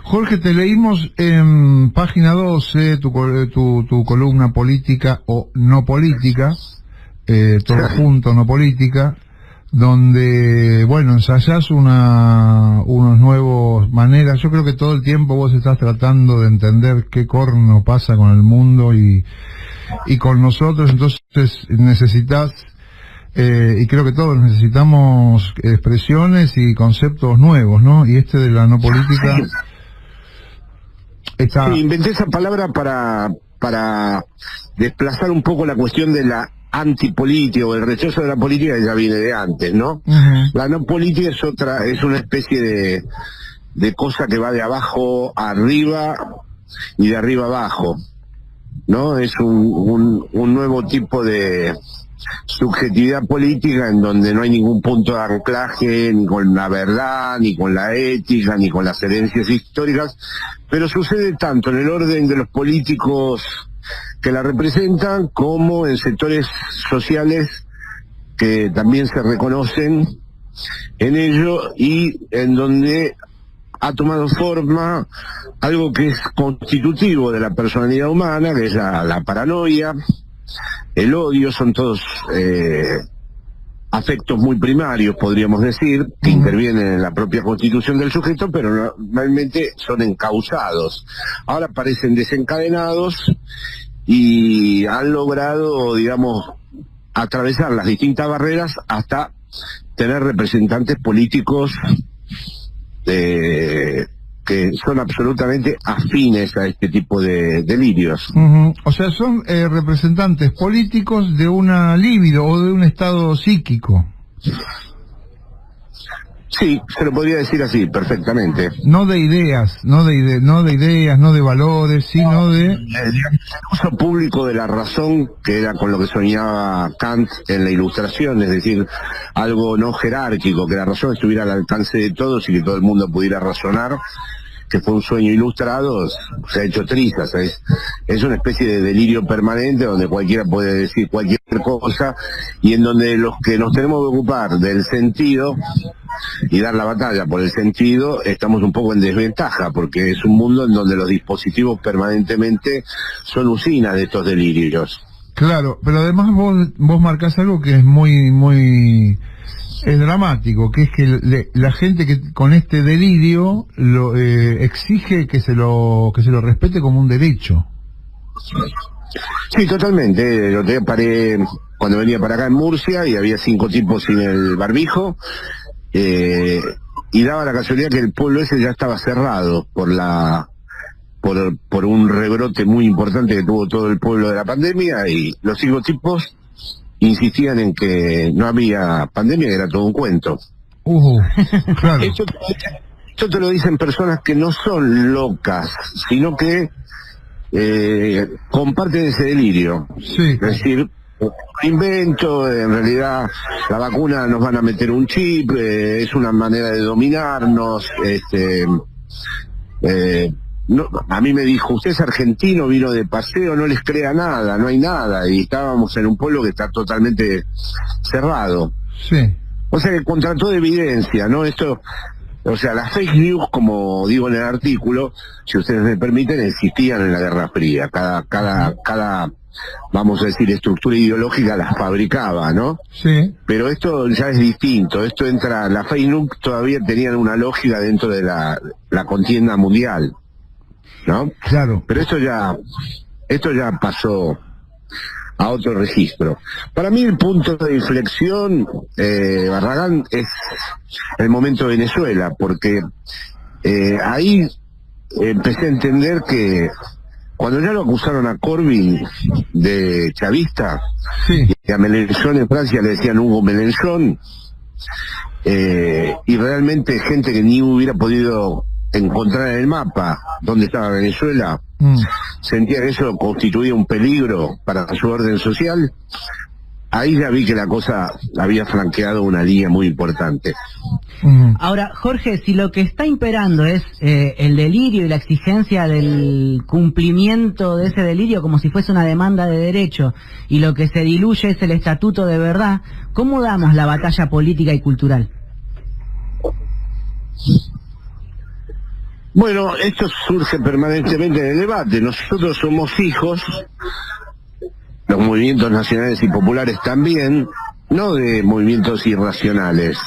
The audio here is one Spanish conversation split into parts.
Jorge, te leímos en página 12 tu columna política o no política, todo junto, no política, donde, bueno, ensayás unos nuevos maneras. Yo creo que todo el tiempo vos estás tratando de entender qué corno pasa con el mundo y con nosotros, entonces necesitas, y creo que todos necesitamos expresiones y conceptos nuevos, ¿no? Y este de la no política está... Sí, inventé esa palabra para desplazar un poco la cuestión de la antipolítica o el rechazo de la política, que ya viene de antes, ¿no? La no política es una especie de cosa que va de abajo a arriba y de arriba a abajo, ¿no? Es un nuevo tipo de subjetividad política en donde no hay ningún punto de anclaje ni con la verdad, ni con la ética, ni con las herencias históricas, pero sucede tanto en el orden de los políticos que la representan como en sectores sociales que también se reconocen en ello y en donde ha tomado forma algo que es constitutivo de la personalidad humana, que es la paranoia, el odio. Son todos afectos muy primarios, podríamos decir, que intervienen en la propia constitución del sujeto, pero normalmente son encausados. Ahora parecen desencadenados y han logrado, digamos, atravesar las distintas barreras hasta tener representantes políticos que son absolutamente afines a este tipo de delirios. O sea, son representantes políticos de una libido o de un estado psíquico. Sí, se lo podría decir así, perfectamente. No de ideas, no de valores, sino de... El uso público de la razón, que era con lo que soñaba Kant en la Ilustración, es decir, algo no jerárquico, que la razón estuviera al alcance de todos y que todo el mundo pudiera razonar, que fue un sueño ilustrado, se ha hecho trizas. Es una especie de delirio permanente donde cualquiera puede decir cualquier cosa y en donde los que nos tenemos que ocupar del sentido y dar la batalla por el sentido estamos un poco en desventaja, porque es un mundo en donde los dispositivos permanentemente son usinas de estos delirios. Claro, pero además vos marcás algo que es muy es dramático, que es que la gente que con este delirio exige que se lo respete como un derecho. Sí, totalmente. Yo te paré cuando venía para acá en Murcia y había 5 tipos sin el barbijo, y daba la casualidad que el pueblo ese ya estaba cerrado por un rebrote muy importante que tuvo todo el pueblo de la pandemia, y los 5 tipos insistían en que no había pandemia, que era todo un cuento. Claro. Esto te lo dicen personas que no son locas, sino que comparten ese delirio. Sí. Es decir, un invento, en realidad la vacuna nos van a meter un chip, es una manera de dominarnos. No, a mí me dijo, usted es argentino, vino de paseo, no les crea nada, no hay nada, y estábamos en un pueblo que está totalmente cerrado. Sí. O sea que contra toda evidencia, ¿no? Esto, o sea, las fake news, como digo en el artículo, si ustedes me permiten, existían en la Guerra Fría. Cada vamos a decir, estructura ideológica las fabricaba, ¿no? Sí. Pero esto ya es distinto. Esto entra, las fake news todavía tenían una lógica dentro de la contienda mundial, ¿no? Claro. Pero esto ya pasó a otro registro. Para mí el punto de inflexión, Barragán, es el momento de Venezuela, porque ahí empecé a entender que cuando ya lo acusaron a Corbyn de chavista, sí, y a Mélenchon en Francia le decían Hugo Mélenchon, y realmente gente que ni hubiera podido encontrar en el mapa dónde estaba Venezuela, sentía que eso constituía un peligro para su orden social. Ahí ya vi que la cosa había franqueado una línea muy importante. Ahora, Jorge, si lo que está imperando es el delirio y la exigencia del cumplimiento de ese delirio como si fuese una demanda de derecho, y lo que se diluye es el estatuto de verdad, ¿cómo damos la batalla política y cultural? Bueno, esto surge permanentemente en el debate. Nosotros somos hijos, los movimientos nacionales y populares también, no de movimientos irracionales.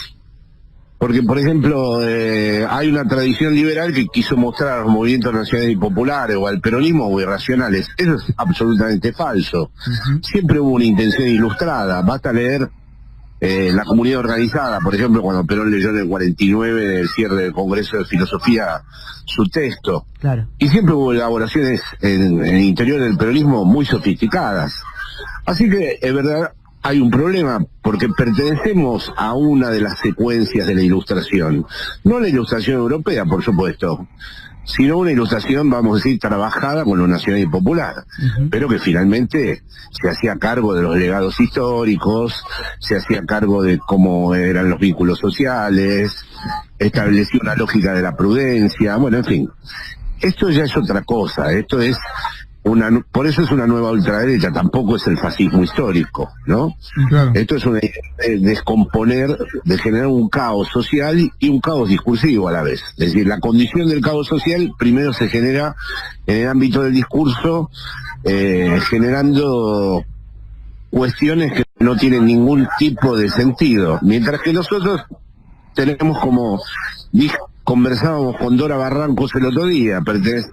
Porque, por ejemplo, hay una tradición liberal que quiso mostrar a los movimientos nacionales y populares o al peronismo como irracionales. Eso es absolutamente falso. Siempre hubo una intención ilustrada. Basta leer la comunidad organizada, por ejemplo, cuando Perón leyó en el 49, en el cierre del Congreso de Filosofía, su texto. Claro. Y siempre hubo elaboraciones en el interior del peronismo muy sofisticadas. Así que, es verdad, hay un problema, porque pertenecemos a una de las secuencias de la Ilustración. No la Ilustración europea, por supuesto, sino una ilustración, vamos a decir, trabajada con lo nacional y popular, pero que finalmente se hacía cargo de los legados históricos, se hacía cargo de cómo eran los vínculos sociales, establecía una lógica de la prudencia, bueno, en fin. Esto ya es otra cosa, esto es por eso es una nueva ultraderecha, tampoco es el fascismo histórico, ¿no? Claro. Esto es una idea de descomponer, de generar un caos social y un caos discursivo a la vez. Es decir, la condición del caos social primero se genera en el ámbito del discurso, generando cuestiones que no tienen ningún tipo de sentido, mientras que nosotros tenemos como conversábamos con Dora Barrancos el otro día,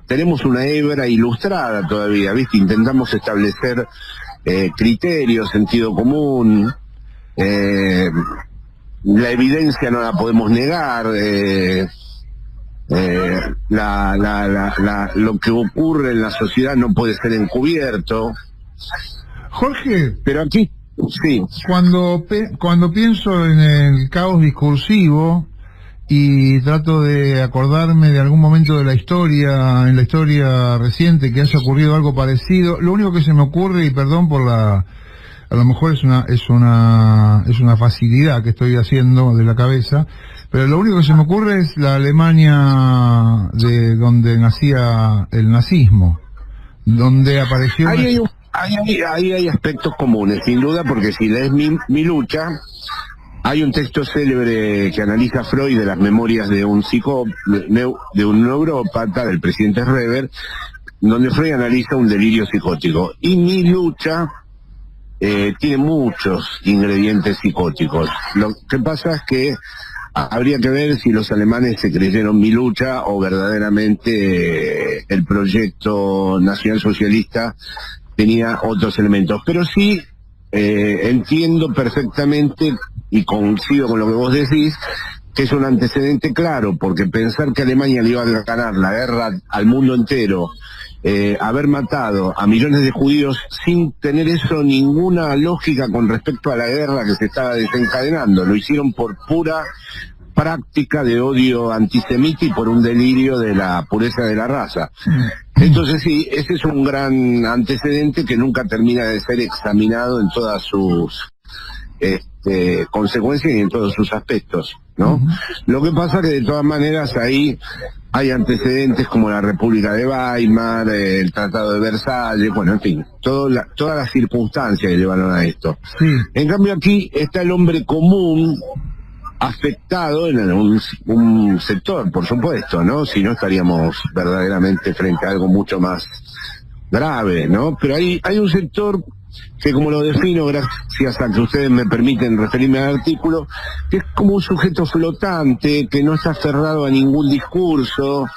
tenemos una hebra ilustrada todavía, ¿viste? Intentamos establecer criterios, sentido común, la evidencia no la podemos negar, lo que ocurre en la sociedad no puede ser encubierto. Jorge, pero aquí, sí. Cuando pienso en el caos discursivo, y trato de acordarme de algún momento de la historia, en la historia reciente, que haya ocurrido algo parecido, lo único que se me ocurre, y perdón por a lo mejor es una facilidad que estoy haciendo de la cabeza, pero lo único que se me ocurre es la Alemania de donde nacía el nazismo, donde apareció... Ahí hay aspectos comunes, sin duda, porque si lees mi lucha... Hay un texto célebre que analiza Freud de las memorias de un neurópata, del presidente Reber, donde Freud analiza un delirio psicótico. Y mi lucha tiene muchos ingredientes psicóticos. Lo que pasa es que habría que ver si los alemanes se creyeron mi lucha o verdaderamente el proyecto nacional socialista tenía otros elementos. Pero sí entiendo perfectamente y coincido con lo que vos decís, que es un antecedente claro, porque pensar que Alemania le iba a ganar la guerra al mundo entero, haber matado a millones de judíos sin tener eso ninguna lógica con respecto a la guerra que se estaba desencadenando, lo hicieron por pura práctica de odio antisemita y por un delirio de la pureza de la raza. Entonces sí, ese es un gran antecedente que nunca termina de ser examinado en todas sus consecuencias y en todos sus aspectos, ¿no? Lo que pasa que de todas maneras ahí hay antecedentes como la República de Weimar, el Tratado de Versalles, bueno, en fin, todas las circunstancias que llevaron a esto. Sí. En cambio aquí está el hombre común afectado en un sector, por supuesto, ¿no? Si no estaríamos verdaderamente frente a algo mucho más grave, ¿no? Pero hay un sector que, como lo defino, gracias a que ustedes me permiten referirme al artículo, que es como un sujeto flotante, que no está aferrado a ningún discurso,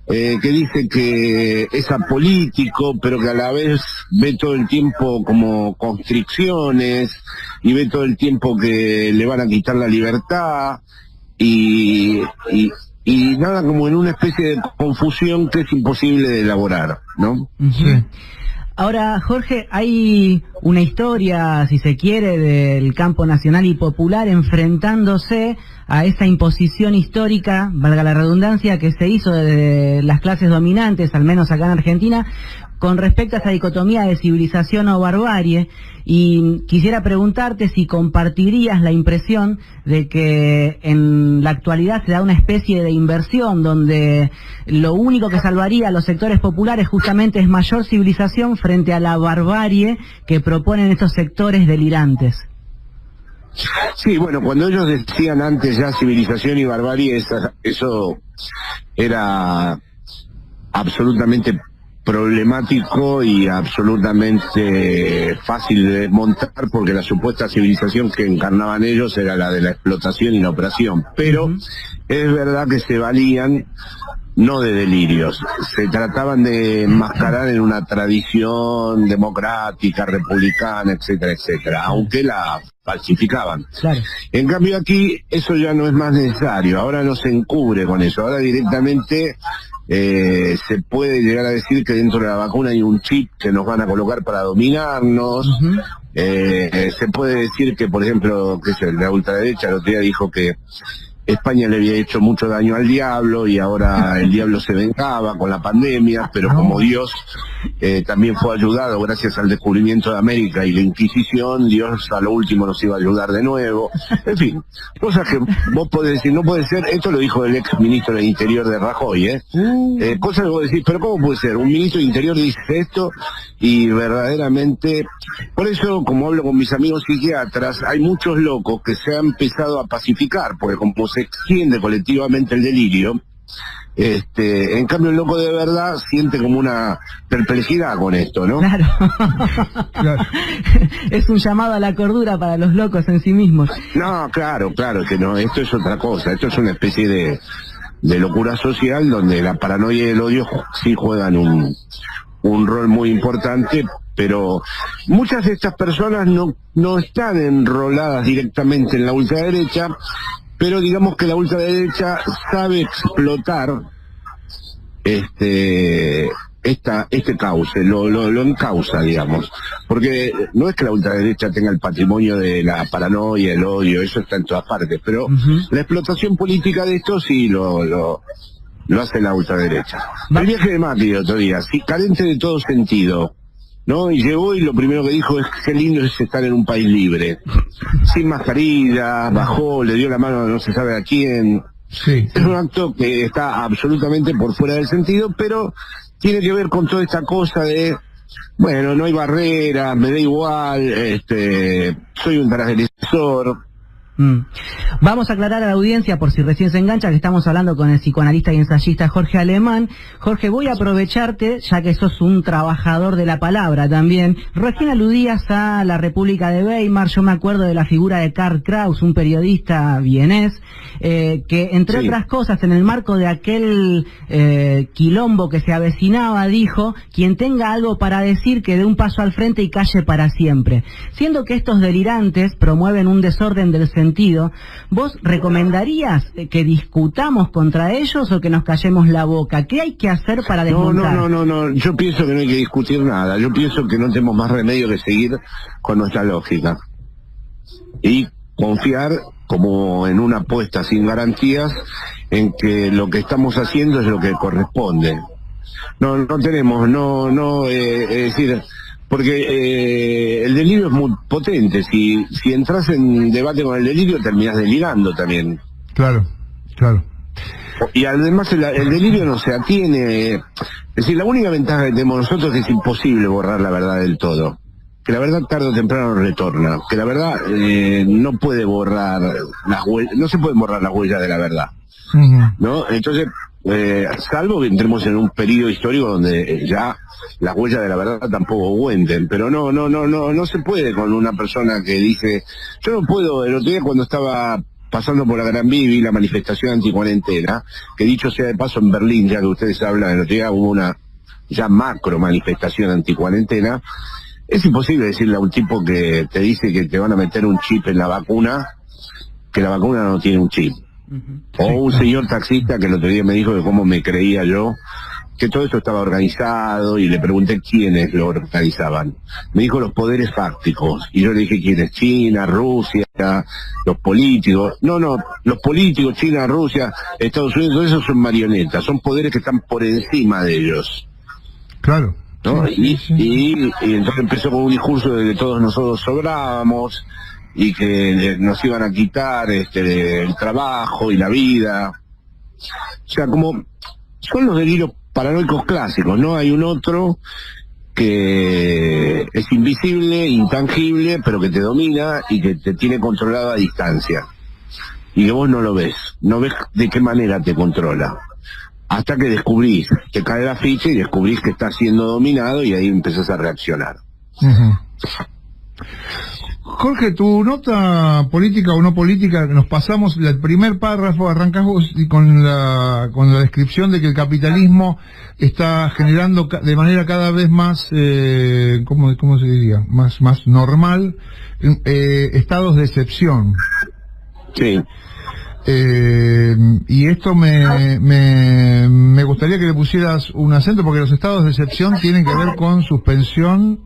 que dice que es apolítico, pero que a la vez ve todo el tiempo como constricciones, y ve todo el tiempo que le van a quitar la libertad, y nada, como en una especie de confusión que es imposible de elaborar, ¿no? Sí. Ahora, Jorge, hay una historia, si se quiere, del campo nacional y popular enfrentándose a esta imposición histórica, valga la redundancia, que se hizo de las clases dominantes, al menos acá en Argentina, con respecto a esa dicotomía de civilización o barbarie, y quisiera preguntarte si compartirías la impresión de que en la actualidad se da una especie de inversión donde lo único que salvaría a los sectores populares justamente es mayor civilización frente a la barbarie que proponen estos sectores delirantes. Sí, bueno, cuando ellos decían antes ya civilización y barbarie, eso era absolutamente problemático y absolutamente fácil de desmontar, porque la supuesta civilización que encarnaban ellos era la de la explotación y la operación. Pero es verdad que se valían no de delirios, se trataban de enmascarar en una tradición democrática, republicana, etcétera, etcétera, aunque la falsificaban. Claro. En cambio aquí eso ya no es más necesario, ahora no se encubre con eso, ahora directamente se puede llegar a decir que dentro de la vacuna hay un chip que nos van a colocar para dominarnos. Se puede decir que, por ejemplo, que es la ultraderecha el otro día dijo que España le había hecho mucho daño al diablo y ahora el diablo se vengaba con la pandemia, pero como Dios también fue ayudado gracias al descubrimiento de América y la Inquisición, Dios a lo último nos iba a ayudar de nuevo. En fin, cosas que vos podés decir, no puede ser, esto lo dijo el ex ministro del Interior de Rajoy, cosas que vos decís, pero ¿cómo puede ser? Un ministro del Interior dice esto y verdaderamente, por eso, como hablo con mis amigos psiquiatras, hay muchos locos que se han empezado a pacificar, porque como se extiende colectivamente el delirio, en cambio el loco de verdad siente como una perplejidad con esto, ¿no? Claro. Claro. Es un llamado a la cordura para los locos en sí mismos. No, claro, que no, esto es otra cosa, esto es una especie de locura social donde la paranoia y el odio sí juegan un rol muy importante, pero muchas de estas personas no están enroladas directamente en la ultraderecha, pero digamos que la ultraderecha sabe explotar este cauce, lo encausa, digamos, porque no es que la ultraderecha tenga el patrimonio de la paranoia, el odio, eso está en todas partes, pero la explotación política de esto sí lo hace la ultraderecha. El viaje de Macri el otro día, sí, carente de todo sentido, ¿no? Y llegó y lo primero que dijo es qué lindo es estar en un país libre, sin mascarilla, bajó, le dio la mano a no se sabe a quién. Sí. Es un acto que está absolutamente por fuera del sentido, pero tiene que ver con toda esta cosa de, bueno, no hay barreras, me da igual, soy un transgresor. Vamos a aclarar a la audiencia, por si recién se engancha, que estamos hablando con el psicoanalista y ensayista Jorge Alemán. Jorge, voy a aprovecharte, ya que sos un trabajador de la palabra también. Recién aludías a la República de Weimar. Yo me acuerdo de la figura de Karl Kraus, un periodista vienés, que entre otras cosas, en el marco de aquel quilombo que se avecinaba, dijo: quien tenga algo para decir que dé un paso al frente y calle para siempre. Siendo que estos delirantes promueven un desorden del sentido, ¿vos recomendarías que discutamos contra ellos o que nos callemos la boca? ¿Qué hay que hacer para desmontar? No, yo pienso que no hay que discutir nada, yo pienso que no tenemos más remedio que seguir con nuestra lógica y confiar, como en una apuesta sin garantías, en que lo que estamos haciendo es lo que corresponde. No tenemos, es decir, porque el delirio es muy potente. Si entras en debate con el delirio, terminás delirando también. Claro. Y además el delirio no se atiene. Es decir, la única ventaja que tenemos nosotros es que es imposible borrar la verdad del todo. Que la verdad tarde o temprano retorna. Que la verdad no puede borrar las huellas, no se pueden borrar las huellas de la verdad. ¿No? Entonces, salvo que entremos en un periodo histórico donde ya las huellas de la verdad tampoco cuenten, pero no se puede con una persona que dice, yo no puedo. El otro día cuando estaba pasando por la Gran Vía vi la manifestación anticuarentena, que dicho sea de paso en Berlín, ya que ustedes hablan, el otro día hubo una ya macro manifestación anticuarentena. Es imposible decirle a un tipo que te dice que te van a meter un chip en la vacuna, que la vacuna no tiene un chip. O un señor taxista que el otro día me dijo que cómo me creía yo que todo esto estaba organizado, y le pregunté quiénes lo organizaban. Me dijo los poderes fácticos, y yo le dije quiénes: China, Rusia, los políticos. No, los políticos, China, Rusia, Estados Unidos, todos esos son marionetas, son poderes que están por encima de ellos. Claro. ¿No? Y entonces empezó con un discurso de que todos nosotros sobrábamos y que nos iban a quitar el trabajo y la vida. O sea, como son los delirios paranoicos clásicos, ¿no? Hay un otro que es invisible, intangible, pero que te domina y que te tiene controlado a distancia. Y que vos no lo ves, no ves de qué manera te controla. hasta que descubrís, te cae la ficha y descubrís que estás siendo dominado y ahí empezás a reaccionar. Jorge, tu nota política o no política, nos pasamos el primer párrafo, arrancás vos con la descripción de que el capitalismo está generando de manera cada vez más, ¿cómo se diría? Más normal, estados de excepción. Sí. Y esto me gustaría que le pusieras un acento, porque los estados de excepción tienen que ver con suspensión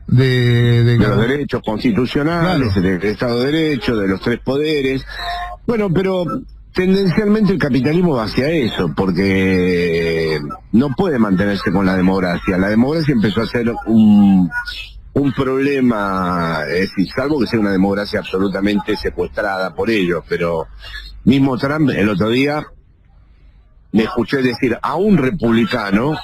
de los derechos constitucionales, claro, del Estado de Derecho, de los tres poderes. Bueno, pero tendencialmente el capitalismo va hacia eso, porque no puede mantenerse con la democracia. La democracia empezó a ser un problema, es decir, salvo que sea una democracia absolutamente secuestrada por ellos, pero mismo Trump el otro día me escuché decir a un republicano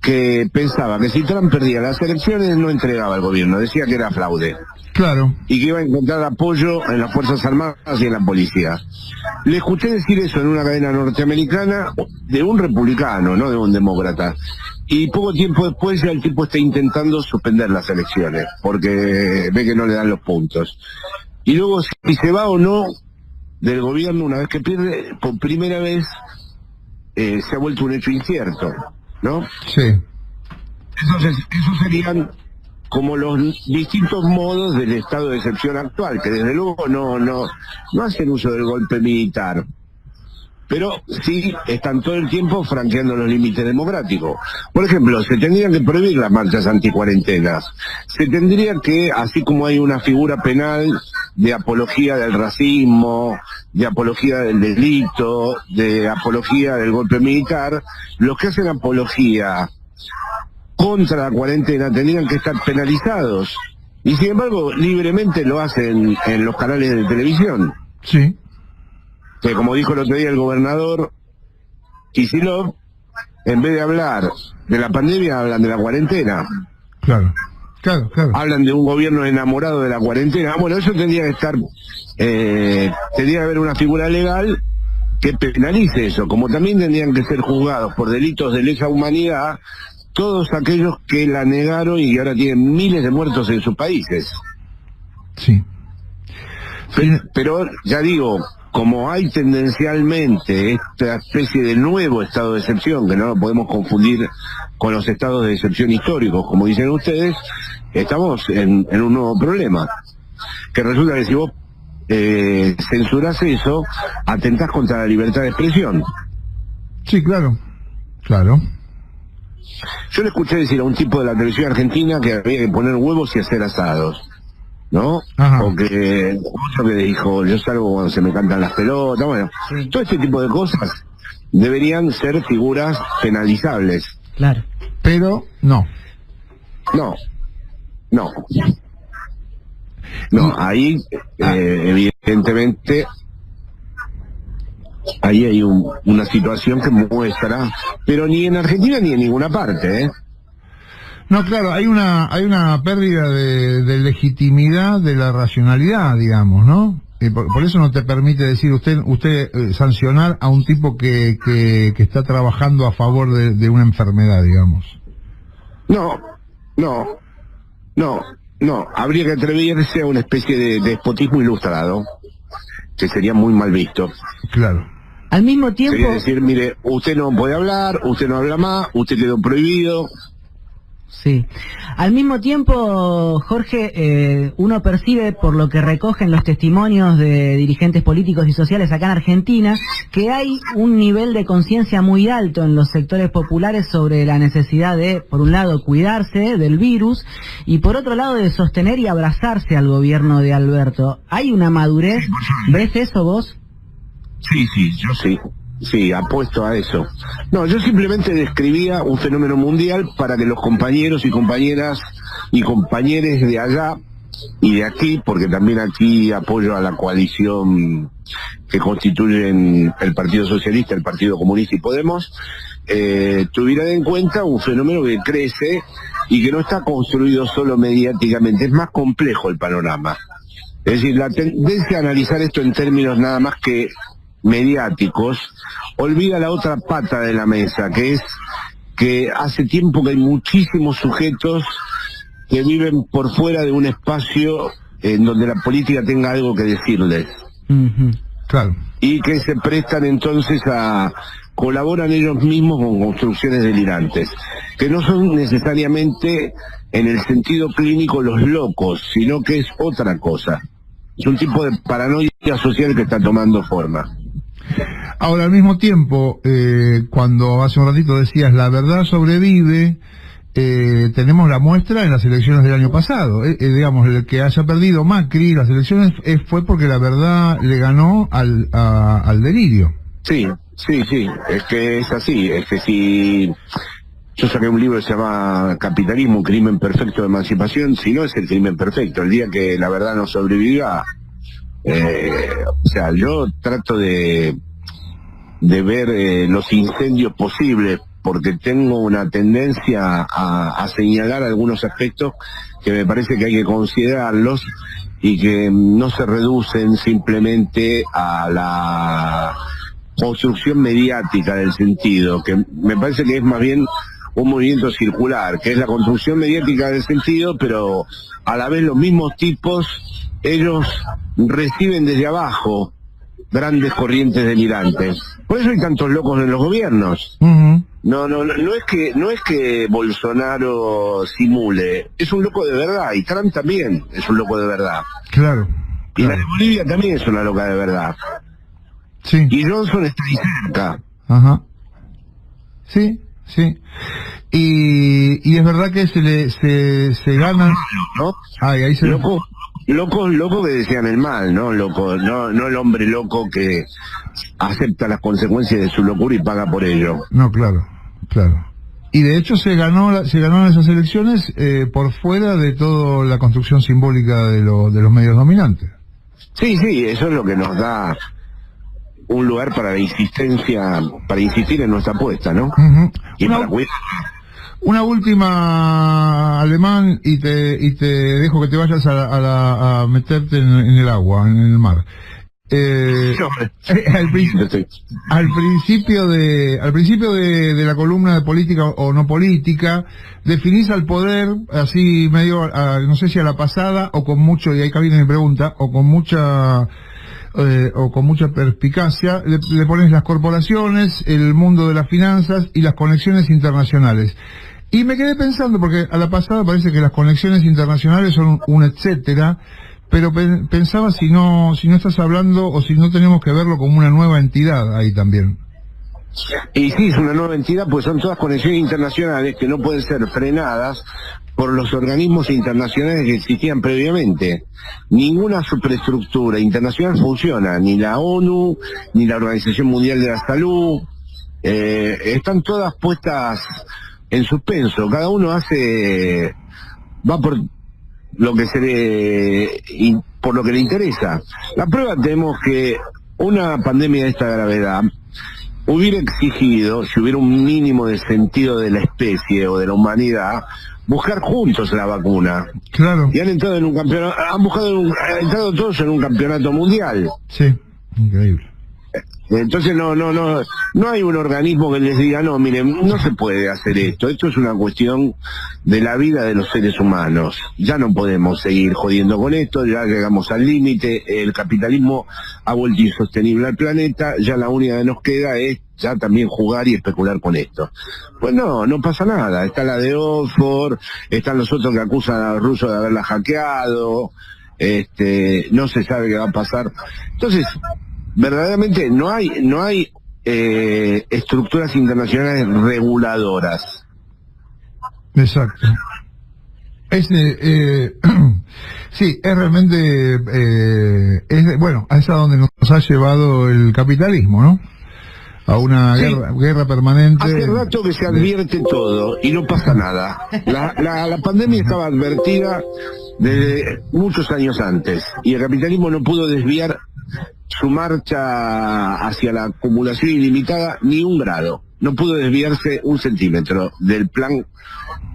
que pensaba que si Trump perdía las elecciones no entregaba al gobierno, decía que era fraude. Claro. Y que iba a encontrar apoyo en las Fuerzas Armadas y en la policía. Le escuché decir eso en una cadena norteamericana de un republicano, no de un demócrata. Y poco tiempo después ya el tipo está intentando suspender las elecciones, porque ve que no le dan los puntos. Y luego si se va o no del gobierno una vez que pierde, por primera vez se ha vuelto un hecho incierto, ¿no? Sí. Entonces, esos serían como los distintos modos del estado de excepción actual, que desde luego no hacen uso del golpe militar, pero sí están todo el tiempo franqueando los límites democráticos. Por ejemplo, se tendrían que prohibir las marchas anticuarentenas. Se tendría que, así como hay una figura penal de apología del racismo, de apología del delito, de apología del golpe militar, los que hacen apología contra la cuarentena tendrían que estar penalizados. Y sin embargo, libremente lo hacen en los canales de televisión. Sí. Que como dijo el otro día el gobernador Kicillof, en vez de hablar de la pandemia, hablan de la cuarentena. Claro. Hablan de un gobierno enamorado de la cuarentena. Bueno, eso tendría que estar, tendría que haber una figura legal que penalice eso, como también tendrían que ser juzgados por delitos de lesa humanidad todos aquellos que la negaron y ahora tienen miles de muertos en sus países. Sí. Pero ya digo, como hay tendencialmente esta especie de nuevo estado de excepción, que no lo podemos confundir con los estados de excepción históricos, como dicen ustedes, estamos en un nuevo problema. Que resulta que si vos censurás eso, atentás contra la libertad de expresión. Sí, claro. Yo le escuché decir a un tipo de la televisión argentina que había que poner huevos y hacer asados, ¿no? Ajá. O que otro que dijo, yo salgo cuando se me cantan las pelotas. Bueno, sí. Todo este tipo de cosas deberían ser figuras penalizables. Claro. Pero no, ahí evidentemente ahí hay una situación que muestra, pero ni en Argentina ni en ninguna parte, No, claro, hay una pérdida de legitimidad de la racionalidad, digamos, ¿no? Por eso no te permite decir usted sancionar a un tipo que está trabajando a favor de una enfermedad, digamos. No, habría que atreverse a una especie de despotismo ilustrado, que sería muy mal visto. Claro. Al mismo tiempo... Sería decir, mire, usted no puede hablar, usted no habla más, usted quedó prohibido. Sí. Al mismo tiempo, Jorge, uno percibe, por lo que recogen los testimonios de dirigentes políticos y sociales acá en Argentina, que hay un nivel de conciencia muy alto en los sectores populares sobre la necesidad de, por un lado, cuidarse del virus, y por otro lado, de sostener y abrazarse al gobierno de Alberto. ¿Hay una madurez? ¿Ves eso vos? Yo sí, apuesto a eso. No, yo simplemente describía un fenómeno mundial para que los compañeros y compañeras y compañeros de allá y de aquí, porque también aquí apoyo a la coalición que constituyen el Partido Socialista, el Partido Comunista y Podemos, tuvieran en cuenta un fenómeno que crece y que no está construido solo mediáticamente, es más complejo el panorama. Es decir, la tendencia a analizar esto en términos nada más que mediáticos, olvida la otra pata de la mesa, que es que hace tiempo que hay muchísimos sujetos que viven por fuera de un espacio en donde la política tenga algo que decirles. Claro. Y que se prestan entonces colaboran ellos mismos con construcciones delirantes, que no son necesariamente en el sentido clínico los locos, sino que es otra cosa. Es un tipo de paranoia social que está tomando forma. Ahora, al mismo tiempo, cuando hace un ratito decías la verdad sobrevive, tenemos la muestra en las elecciones del año pasado. Digamos, el que haya perdido Macri las elecciones fue porque la verdad le ganó al delirio. Sí, es que es así, es que si... Yo saqué un libro que se llama Capitalismo, un crimen perfecto de emancipación. Si no es el crimen perfecto, el día que la verdad no sobreviva, o sea, yo trato de ver los incendios posibles, porque tengo una tendencia a señalar algunos aspectos que me parece que hay que considerarlos y que no se reducen simplemente a la construcción mediática del sentido, que me parece que es más bien un movimiento circular, que es la construcción mediática del sentido, pero a la vez los mismos tipos, ellos reciben desde abajo grandes corrientes delirantes. Por eso hay tantos locos en los gobiernos. No es que Bolsonaro simule, es un loco de verdad, y Trump también es un loco de verdad. Claro. Y la de Bolivia también es una loca de verdad. Sí. Y Johnson está ahí cerca. Ajá. Sí. Y es verdad que se gana, ¿no? Ahí se loco que decían el mal, ¿no? Loco, no el hombre loco que acepta las consecuencias de su locura y paga por ello. No, claro. Y de hecho se ganó esas elecciones por fuera de toda la construcción simbólica de los medios dominantes. Sí, eso es lo que nos da un lugar para la insistencia, para insistir en nuestra apuesta, ¿no? Y para cuidar. Una última, Alemán, y te dejo que te vayas a meterte en el agua, en el mar. Al principio de la columna de política o no política, definís al poder así medio, no sé si a la pasada o con mucho, y ahí viene mi pregunta, o con mucha perspicacia, le pones las corporaciones, el mundo de las finanzas y las conexiones internacionales. Y me quedé pensando, porque a la pasada parece que las conexiones internacionales son un etcétera, pero pensaba si no estás hablando o si no tenemos que verlo como una nueva entidad ahí también. Y sí, es una nueva entidad, pues son todas conexiones internacionales que no pueden ser frenadas por los organismos internacionales que existían previamente. Ninguna superestructura internacional funciona, ni la ONU, ni la Organización Mundial de la Salud, están todas puestas en suspenso, cada uno va por lo que por lo que le interesa. La prueba tenemos que una pandemia de esta gravedad hubiera exigido, si hubiera un mínimo de sentido de la especie o de la humanidad, buscar juntos la vacuna. Claro. Y han entrado en un campeonato, han entrado todos en un campeonato mundial. Sí, increíble. Entonces no hay un organismo que les diga, no, miren, no se puede hacer esto es una cuestión de la vida de los seres humanos, ya no podemos seguir jodiendo con esto, ya llegamos al límite, el capitalismo ha vuelto insostenible al planeta, ya la única que nos queda es ya también jugar y especular con esto. Pues no pasa nada, está la de Oxford, están los otros que acusan a los rusos de haberla hackeado, no se sabe qué va a pasar. Entonces, verdaderamente no hay estructuras internacionales reguladoras. Exacto. Sí, es realmente bueno, es a donde nos ha llevado el capitalismo, ¿no? A una guerra permanente. Hace rato que se advierte todo y no pasa nada. La pandemia estaba advertida desde muchos años antes y el capitalismo no pudo desviar su marcha hacia la acumulación ilimitada ni un grado. No pudo desviarse un centímetro del plan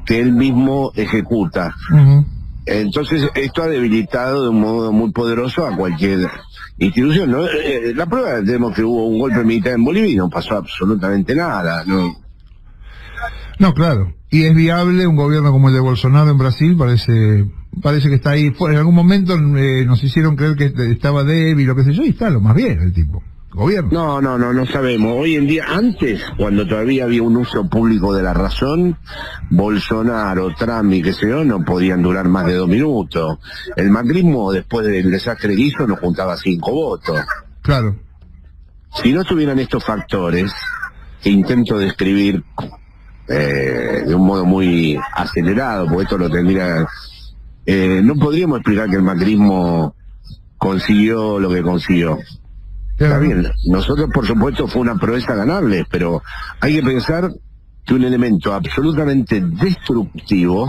que él mismo ejecuta. Entonces esto ha debilitado de un modo muy poderoso a cualquier institución, ¿no? La prueba tenemos que hubo un golpe militar en Bolivia y no pasó absolutamente nada, ¿no? No, claro. Y es viable un gobierno como el de Bolsonaro en Brasil, parece que está ahí. En algún momento nos hicieron creer que estaba débil o qué sé yo, y está lo más bien el tipo. Gobierno. No sabemos. Hoy en día, antes, cuando todavía había un uso público de la razón, Bolsonaro, Trump y qué sé yo, no podían durar más de 2 minutos. El macrismo, después del desastre que hizo, nos juntaba 5 votos. Claro. Si no estuvieran estos factores, que intento describir de un modo muy acelerado, porque esto lo tendría... no podríamos explicar que el macrismo consiguió lo que consiguió. Está bien, nosotros por supuesto fue una proeza ganarles, pero hay que pensar que un elemento absolutamente destructivo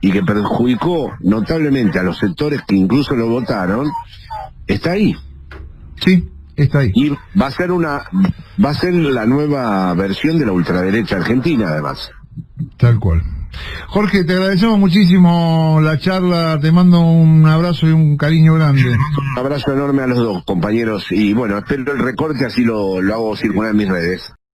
y que perjudicó notablemente a los sectores que incluso lo votaron, está ahí. Sí, está ahí. Y va a ser la nueva versión de la ultraderecha argentina, además. Tal cual. Jorge, te agradecemos muchísimo la charla, te mando un abrazo y un cariño grande. Un abrazo enorme a los dos, compañeros, y bueno, espero el recorte, así lo hago circular en mis redes.